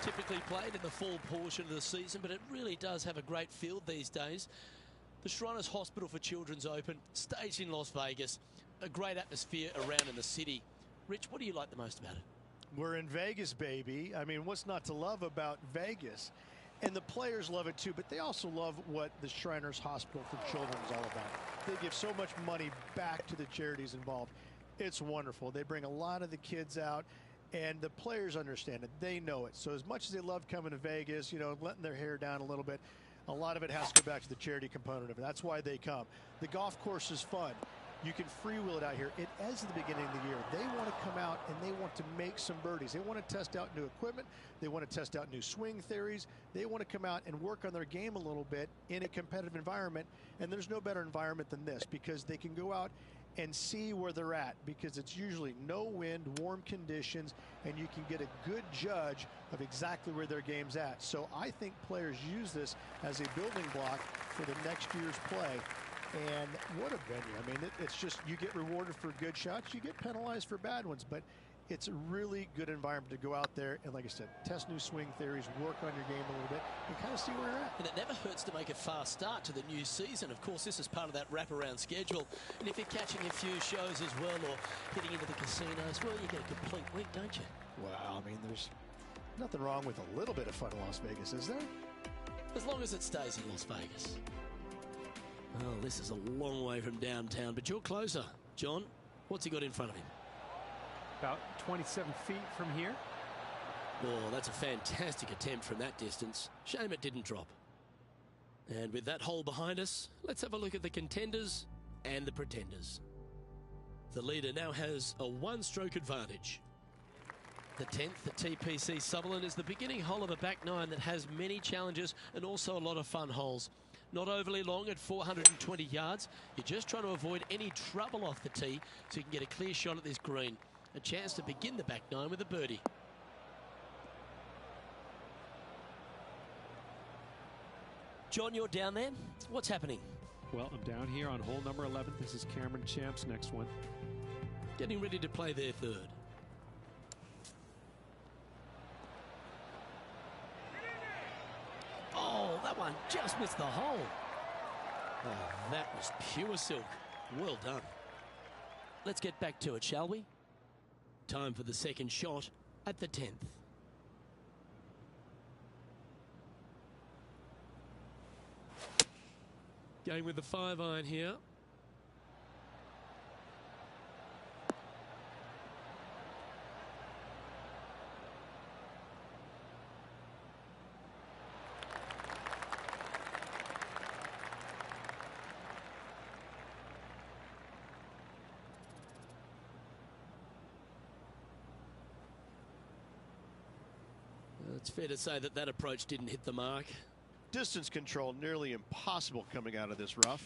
Typically played in the fall portion of the season, but it really does have a great field these days. The Shriners Hospital for Children's Open, staged in Las Vegas. A great atmosphere around in the city. Rich, what do you like the most about it? We're in Vegas, baby. I mean, what's not to love about Vegas? And the players love it too, but they also love what the Shriners Hospital for Children is all about. They give so much money back to the charities involved. It's wonderful. They bring a lot of the kids out, and the players understand it. They know it. So as much as they love coming to Vegas, you know, letting their hair down a little bit, a lot of it has to go back to the charity component of it. That's why they come. The golf course is fun. You can freewheel it out here. It ends at the beginning of the year. They want to come out and they want to make some birdies. They want to test out new equipment. They want to test out new swing theories. They want to come out and work on their game a little bit in a competitive environment. And there's no better environment than this because they can go out and see where they're at because it's usually no wind, warm conditions, and you can get a good judge of exactly where their game's at. So I think players use this as a building block for the next year's play. And what a venue. I mean, it's just you get rewarded for good shots. You get penalized for bad ones. But it's a really good environment to go out there and, like I said, test new swing theories, work on your game a little bit, and kind of see where you're at. And it never hurts to make a fast start to the new season. Of course, this is part of that wraparound schedule. And if you're catching a few shows as well or hitting into the casinos, well, you get a complete week, don't you? Well, I mean, there's nothing wrong with a little bit of fun in Las Vegas, is there? As long as it stays in Las Vegas. Oh, this is a long way from downtown, but you're closer. John, what's he got in front of him? About 27 feet from here. Oh, that's a fantastic attempt from that distance. Shame it didn't drop. And with that hole behind us, let's have a look at the contenders and the pretenders. The leader now has a 1-stroke advantage. The 10th at TPC Summerlin is the beginning hole of a back 9 that has many challenges and also a lot of fun holes. Not overly long at 420 yards. You're just trying to avoid any trouble off the tee so you can get a clear shot at this green. A chance to begin the back 9 with a birdie. John, you're down there. What's happening? Well, I'm down here on hole number 11. This is Cameron Champ's next one. Getting ready to play their third. Oh, that one just missed the hole. Oh, that was pure silk. Well done. Let's get back to it, shall we? Time for the second shot at the 10th. Going with the 5-iron here. It's fair to say that that approach didn't hit the mark. Distance control nearly impossible coming out of this rough.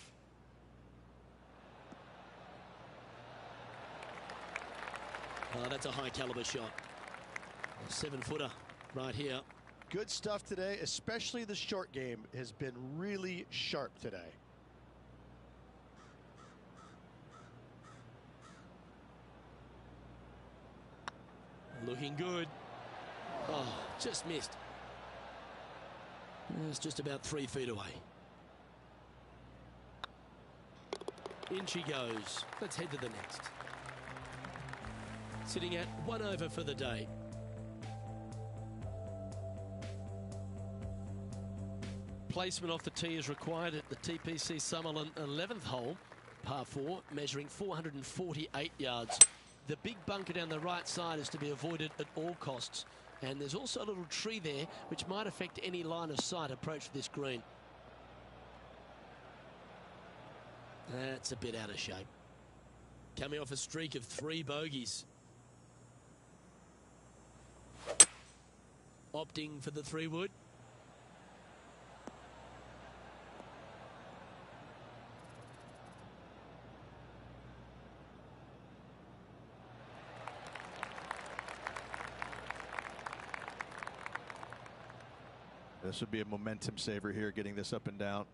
Oh, that's a high caliber shot. A 7-footer right here. Good stuff today, especially the short game has been really sharp today. Looking good. Oh, just missed. It's just about 3 feet away. In she goes. Let's head to the next. Sitting at 1 over for the day. Placement off the tee is required at the TPC Summerlin 11th hole, par 4, measuring 448 yards. The big bunker down the right side is to be avoided at all costs. And there's also a little tree there which might affect any line of sight approach to this green. That's a bit out of shape. Coming off a streak of 3 bogeys. Opting for the 3-wood. This would be a momentum saver here, getting this up and down.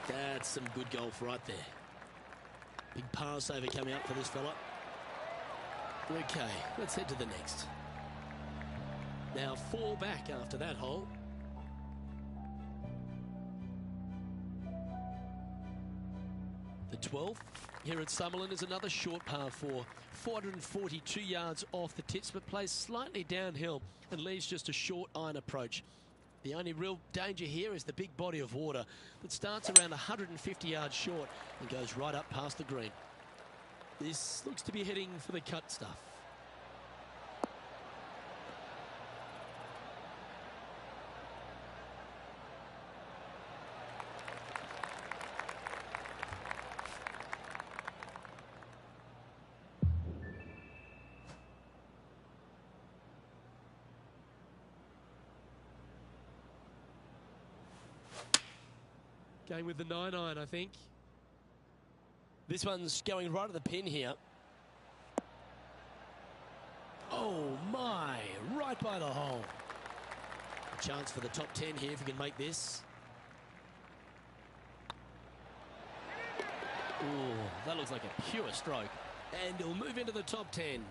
That's some good golf right there. Big par saver coming up for this fella. Okay, let's head to the next. Now 4 back after that hole. The 12th here at Summerlin is another short par 4. 442 yards off the tips, but plays slightly downhill and leaves just a short iron approach. The only real danger here is the big body of water that starts around 150 yards short and goes right up past the green. This looks to be heading for the cut stuff. Going with the 9-iron, I think. This one's going right at the pin here. Oh my, right by the hole. A chance for the top 10 here if we can make this. Ooh, that looks like a pure stroke. And he'll move into the top 10.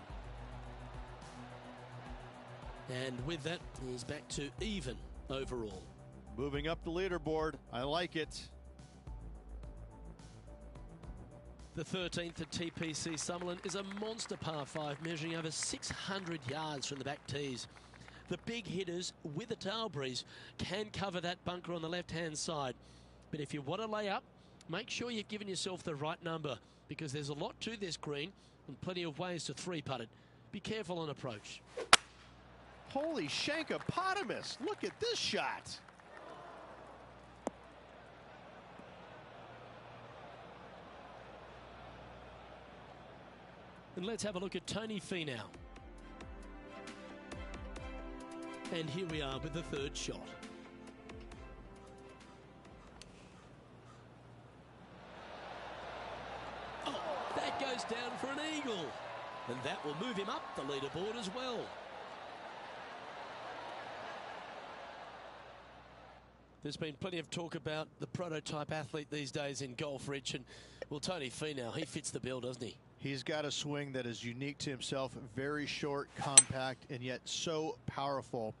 And with that, he's back to even overall. Moving up the leaderboard. I like it. The 13th at TPC Summerlin is a monster par 5 measuring over 600 yards from the back tees. The big hitters with a tail breeze can cover that bunker on the left-hand side. But if you want to lay up, make sure you've given yourself the right number because there's a lot to this green and plenty of ways to 3-putt it. Be careful on approach. Holy shankopotamus. Look at this shot. And let's have a look at Tony Finau. And here we are with the 3rd shot. Oh, that goes down for an eagle. And that will move him up the leaderboard as well. There's been plenty of talk about the prototype athlete these days in golf, Rich. And, well, Tony Finau, he fits the bill, doesn't he? He's got a swing that is unique to himself, very short, compact, and yet so powerful.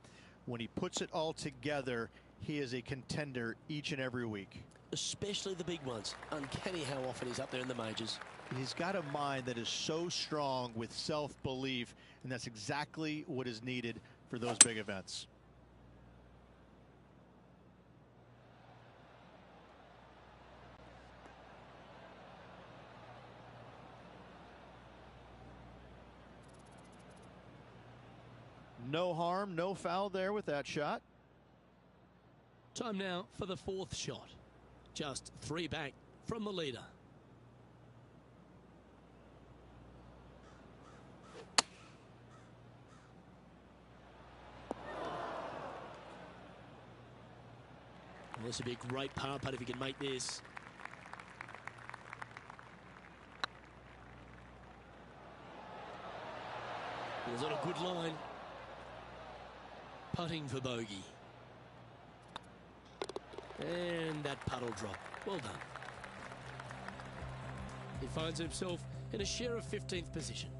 When he puts it all together, he is a contender each and every week. Especially the big ones. Uncanny how often he's up there in the majors. He's got a mind that is so strong with self-belief, and that's exactly what is needed for those big events. No harm, no foul there with that shot. Time now for the 4th shot. Just 3 back from the leader. Well, this would be a great par putt if he can make this. It was on a good line. Putting for bogey. And that putt will drop. Well done. He finds himself in a share of 15th position.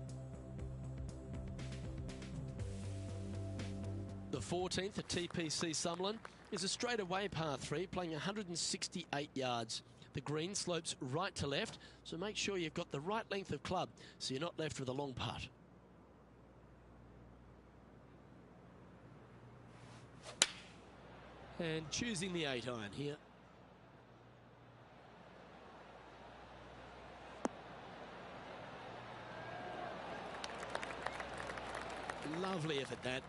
The 14th at TPC Summerlin is a straightaway par 3 playing 168 yards. The green slopes right to left, so make sure you've got the right length of club so you're not left with a long putt. And choosing the 8-iron here. Lovely effort that.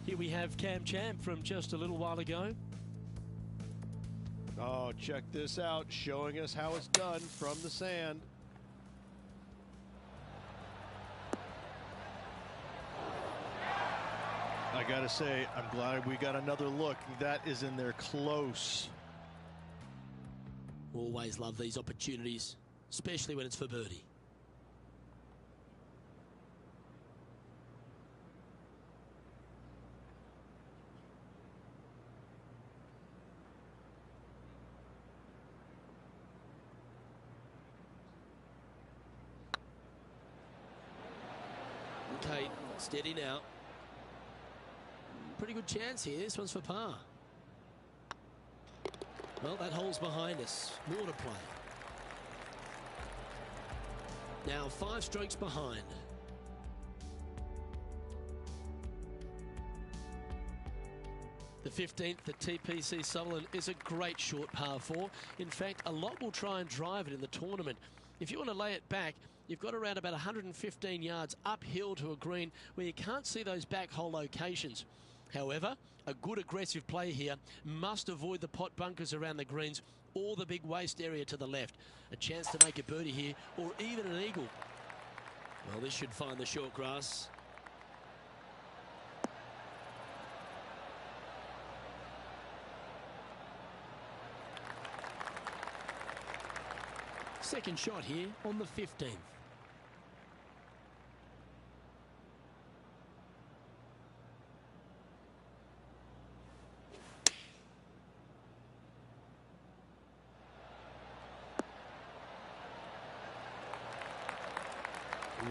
Here we have Cam Champ from just a little while ago. Oh, check this out, showing us how it's done from the sand. I gotta say, I'm glad we got another look. That is in there close. Always love these opportunities, especially when it's for birdie. Okay, steady now. Pretty good chance here. This one's for par. Well, that hole's behind us. More to play. Now 5 strokes behind. The 15th at TPC Summerlin is a great short par 4. In fact, a lot will try and drive it in the tournament. If you want to lay it back, you've got around about 115 yards uphill to a green where you can't see those back hole locations. However, a good aggressive play here must avoid the pot bunkers around the greens or the big waste area to the left. A chance to make a birdie here or even an eagle. Well, this should find the short grass. Second shot here on the 15th.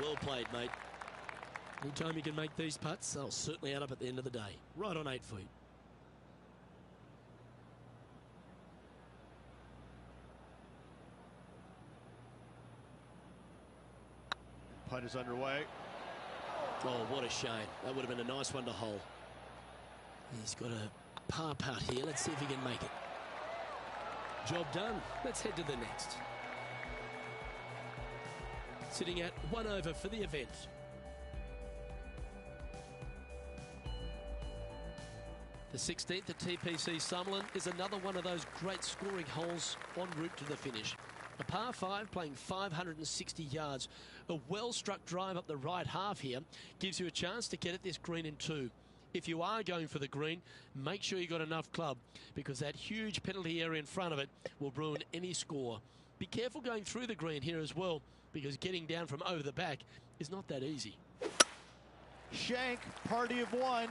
Well played, mate. Anytime you can make these putts, they'll certainly add up at the end of the day. Right on 8 feet. Putt is underway. Oh, what a shame. That would have been a nice one to hole. He's got a par putt here. Let's see if he can make it. Job done. Let's head to the next. Sitting at 1 over for the event. The 16th at TPC Summerlin is another one of those great scoring holes en route to the finish. A par 5 playing 560 yards. A well-struck drive up the right half here gives you a chance to get at this green in 2. If you are going for the green, make sure you got enough club because that huge penalty area in front of it will ruin any score. Be careful going through the green here as well because getting down from over the back is not that easy. Shank, party of 1.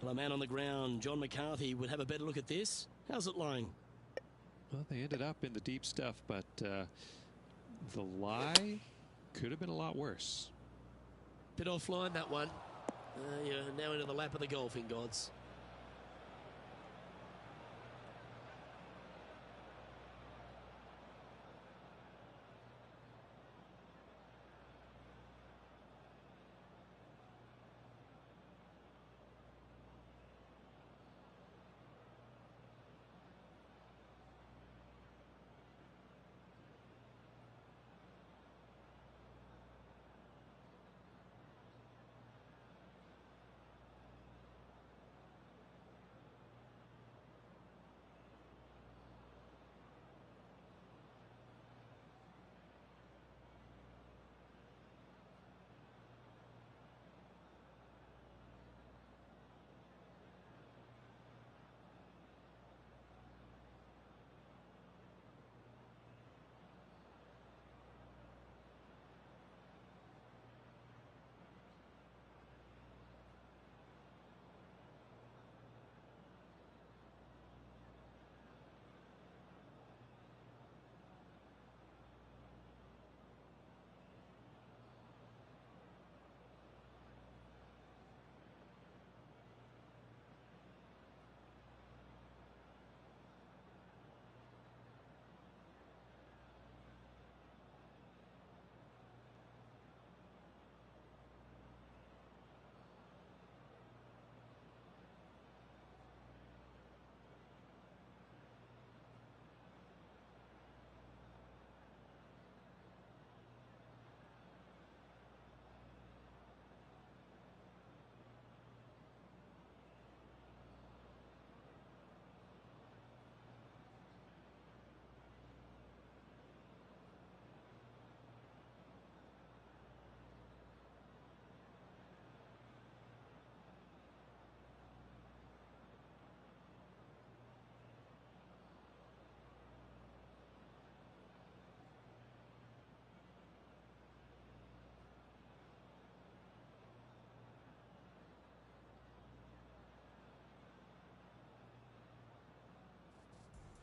Well, a man on the ground, John McCarthy, would have a better look at this. How's it lying? Well, they ended up in the deep stuff, but the lie could have been a lot worse. Bit offline, that one. You're now into the lap of the golfing gods.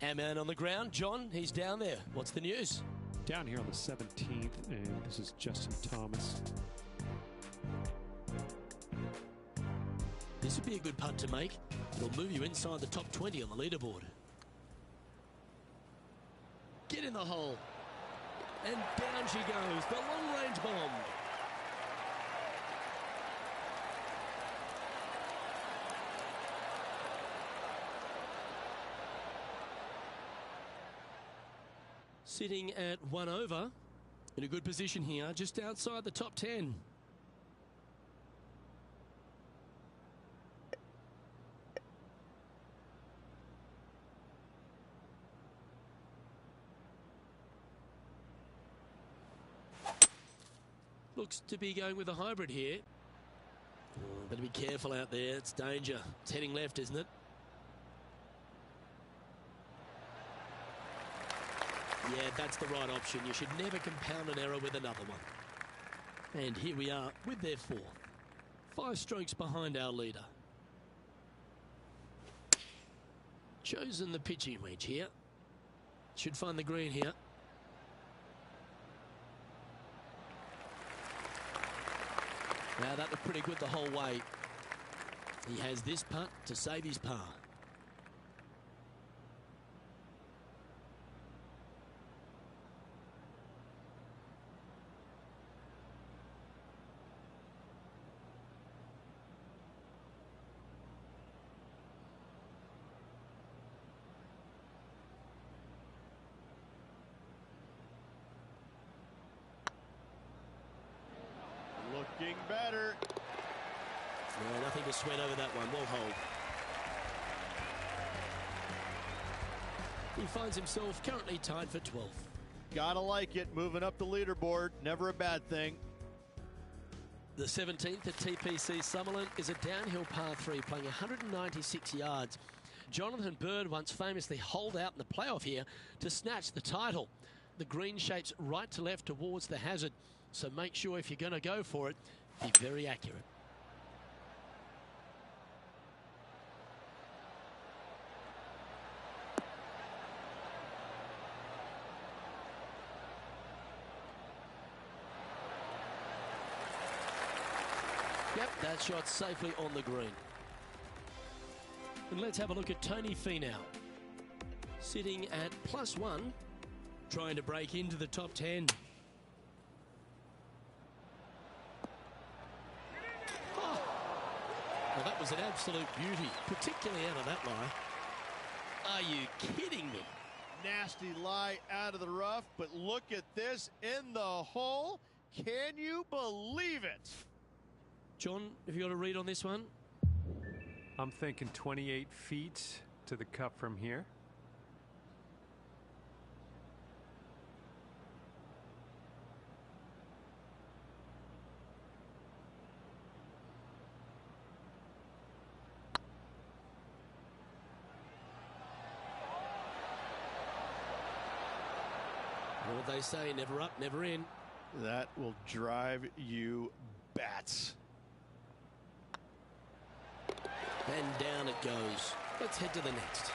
Our man on the ground, John, he's down there. What's the news? Down here on the 17th, and this is Justin Thomas. This would be a good putt to make. It'll move you inside the top 20 on the leaderboard. Get in the hole. And down she goes, the long-range bomb. Sitting at 1 over, in a good position here, just outside the top 10. Looks to be going with a hybrid here. Oh, better be careful out there, it's danger. It's heading left, isn't it? Yeah, that's the right option. You should never compound an error with another one. And here we are with their 4. 5 strokes behind our leader. Chosen the pitching wedge here. Should find the green here. Now that looked pretty good the whole way. He has this putt to save his par. Looking better. No, nothing to sweat over that one. Well hold. He finds himself currently tied for 12th. Gotta like it. Moving up the leaderboard. Never a bad thing. The 17th at TPC Summerlin is a downhill par 3 playing 196 yards. Jonathan Bird once famously holed out in the playoff here to snatch the title. The green shapes right to left towards the hazard. So make sure if you're going to go for it, be very accurate. Yep, that shot safely on the green. And let's have a look at Tony Finau. Sitting at +1, trying to break into the top 10. Well, that was an absolute beauty, particularly out of that lie. Are you kidding me? Nasty lie out of the rough, but look at this in the hole. Can you believe it? John, have you got a read on this one? I'm thinking 28 feet to the cup from here. What they say, never up, never in. That will drive you bats. And down it goes. Let's head to the next.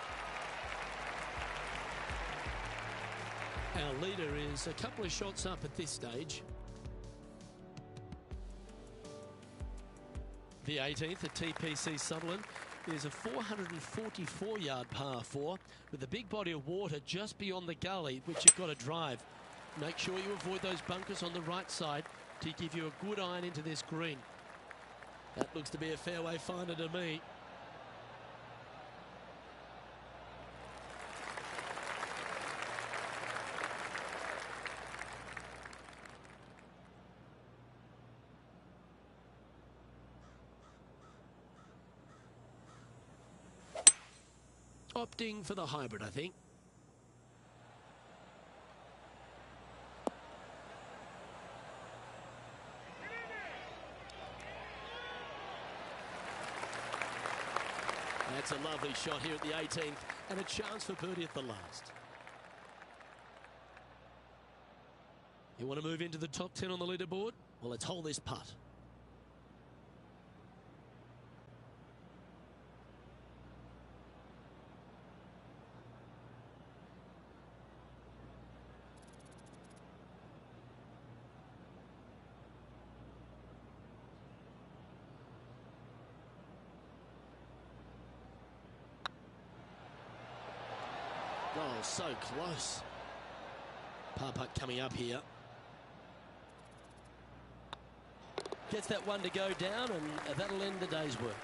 Our leader is a couple of shots up at this stage. The 18th at TPC Sutherland is a 444-yard par 4 with a big body of water just beyond the gully, which you've got to drive. Make sure you avoid those bunkers on the right side to give you a good iron into this green. That looks to be a fairway finder to me. Opting for the hybrid, I think. That's a lovely shot here at the 18th and a chance for birdie at the last. You want to move into the top 10 on the leaderboard? Well, let's hold this putt. Oh, so close. Par putt coming up here. Gets that one to go down, and that'll end the day's work.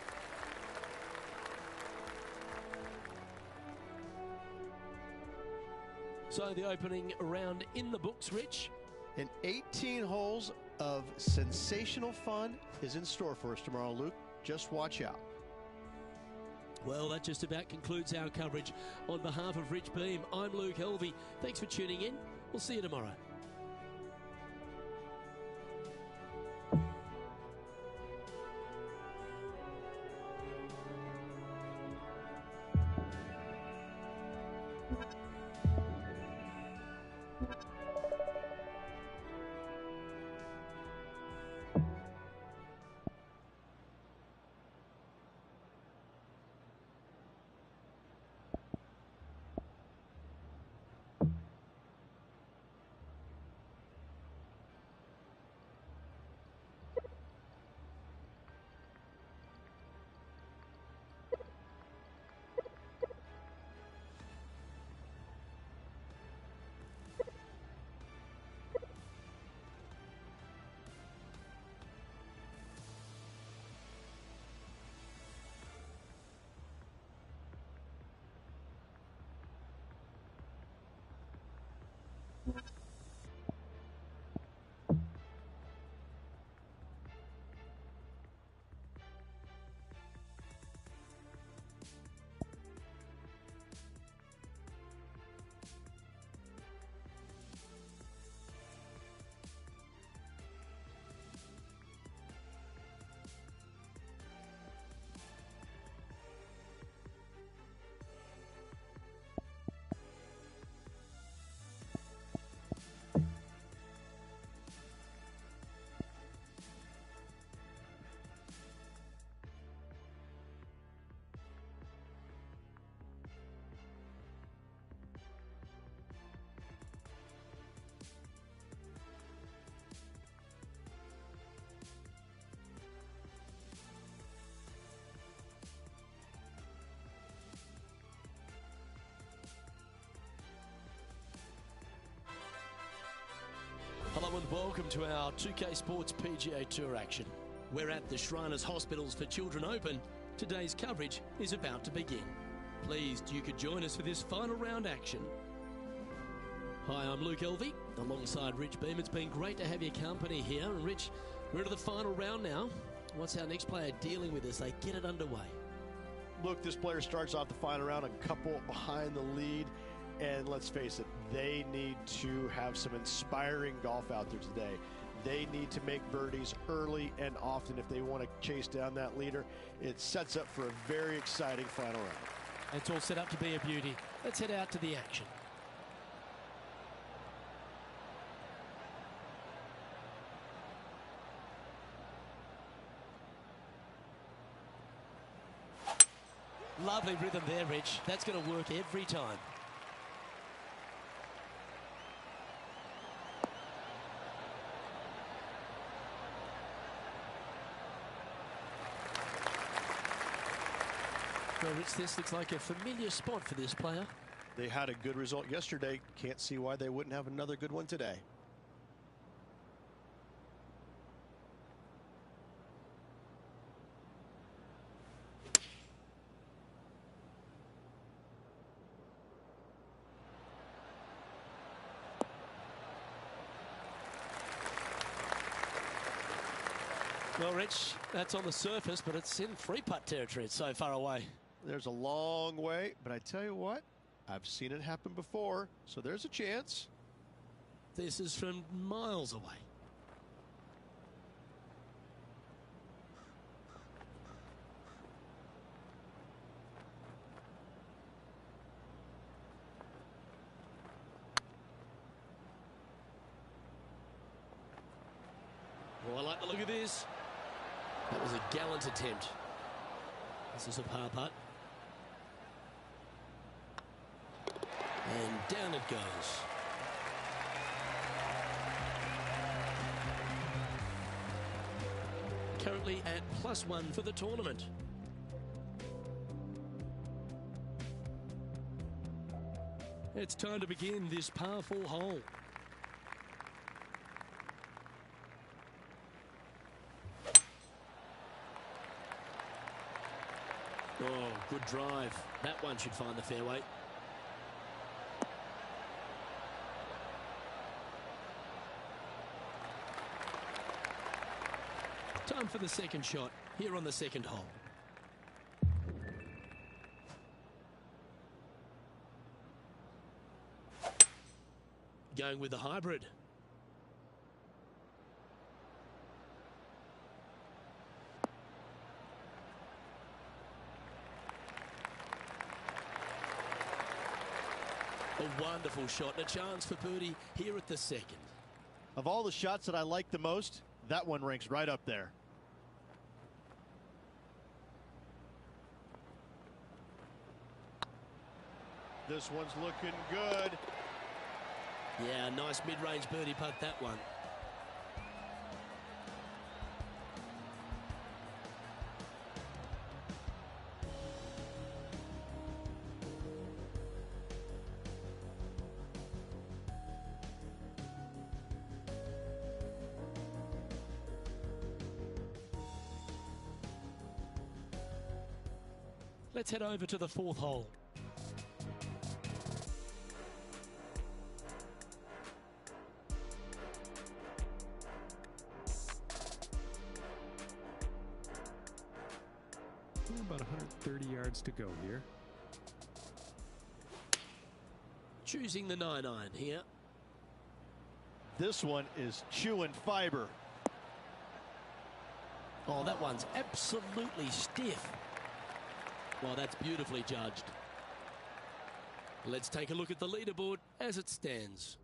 So the opening round in the books, Rich. And 18 holes of sensational fun is in store for us tomorrow, Luke. Just watch out. Well, that just about concludes our coverage. On behalf of Rich Beam, I'm Luke Helvey. Thanks for tuning in. We'll see you tomorrow. Hello and welcome to our 2K Sports PGA Tour action. We're at the Shriners Hospitals for Children Open. Today's coverage is about to begin. Pleased you could join us for this final round action. Hi, I'm Luke Helvey, alongside Rich Beam. It's been great to have your company here. And Rich, we're into the final round now. What's our next player dealing with as they get it underway? Look, this player starts off the final round a couple behind the lead. And let's face it, they need to have some inspiring golf out there today. They need to make birdies early and often if they want to chase down that leader. It sets up for a very exciting final round. It's all set up to be a beauty. Let's head out to the action. Lovely rhythm there, Rich. That's going to work every time. Well, Rich, this looks like a familiar spot for this player. They had a good result yesterday. Can't see why they wouldn't have another good one today. Well, Rich, that's on the surface, but it's in three-putt territory. It's so far away. There's a long way, but I tell you what, I've seen it happen before, so there's a chance. This is from miles away. Oh, I like the look of this. That was a gallant attempt. This is a par putt. And down it goes. Currently at +1 for the tournament. It's time to begin this par 4 hole. Oh, good drive. That one should find the fairway. Time for the second shot here on the second hole. Going with the hybrid. A wonderful shot and a chance for birdie here at the second. Of all the shots that I like the most, that one ranks right up there. This one's looking good. Yeah, nice mid-range birdie putt, that one. Let's head over to the fourth hole. About 130 yards to go here. Choosing the 9-iron here. This one is chewing fiber. Oh, that one's absolutely stiff. Well, that's beautifully judged. Let's take a look at the leaderboard as it stands.